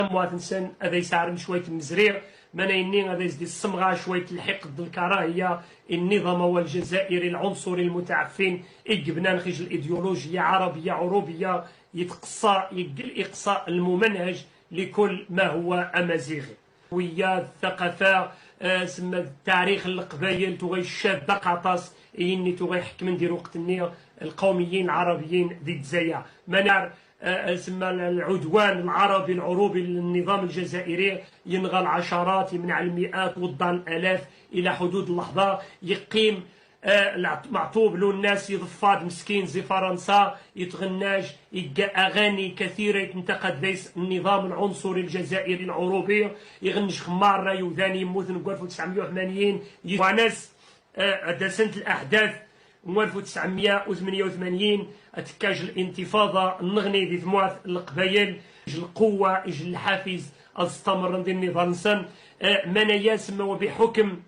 مواطن هذا يسعرم شويه المزريع منايني هذا يزدي الصمغه شويه الحقد الكراهيه النظام والجزائري العنصري المتعفن يجبنا نخرج الايديولوجيه عربيه عروبيه يتقصى الاقصاء الممنهج لكل ما هو امازيغي ويا الثقافه سما التاريخ القبايل تغي الشاذة قاطاس إني تغي حكم ندير وقت النية القوميين العربيين ذي الجزائر منار سما العدوان العربي العروبي للنظام الجزائري ينغى العشرات يمنع المئات وضع الالاف الى حدود اللحظه يقيم معطوب له الناس يضفاد مسكين زي فرنسا يتغناج يلقى اغاني كثيره يتنتقد بيس النظام العنصري الجزائري العروبي يغنج خمار راي وثاني يموت نقول 1980 وناس سنه الاحداث 1988 اتكاج الانتفاضه النغني ذي ثموات القبايل القوه الحافز استمر ندير النظام منايا سما وبحكم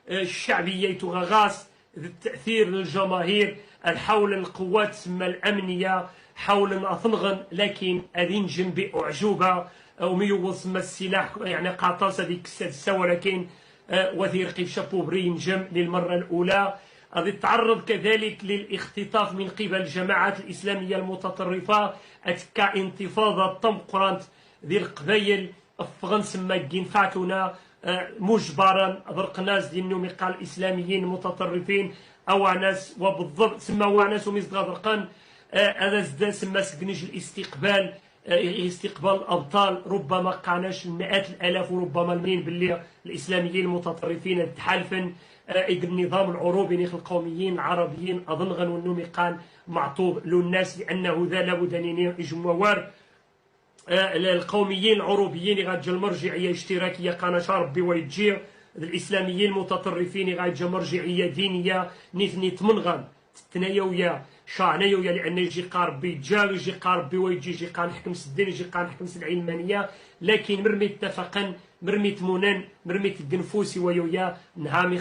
الشعبيه تغاغاس التاثير للجماهير حول القوات سما الامنيه حول اثنغن لكن اذين جنبي اعجوبه وميوص سما السلاح يعني قاطاس هذيك السادسه ولكن وثير قيف شابوبري نجم للمره الاولى غادي تعرض كذلك للاختطاف من قبل الجماعات الاسلاميه المتطرفه اتكا انتفاضه طمقرانت ذي القبايل افغان سما كينفعتنا مجبرا ضرق ناس دينهم قال الاسلاميين المتطرفين او ناس وبالضبط سما هو ناس ومزدغ ضرقان هذا زاد سما سكنج الاستقبال استقبال الابطال ربما قاناش مئات الالاف وربما الملايين باللي الاسلاميين المتطرفين تحالفا النظام العروبي القوميين العربيين اظن غنونو ميقان معطوب له الناس لانه ذا لابد ان يجموار القوميين العروبيين غادجا المرجعيه اشتراكيه قناش ربي ويتجي الاسلاميين المتطرفين غادجا مرجعيه دينيه نيثني تمنغن تنايويا شانيويا لان يجي قاربي جا يجي قاربي ويجي يجي قان حكم الدين يجي قان حكم العلمانيه لكن مرمي اتفقا مرمي تمونان مرمي الدنفوسي ويويا نهامي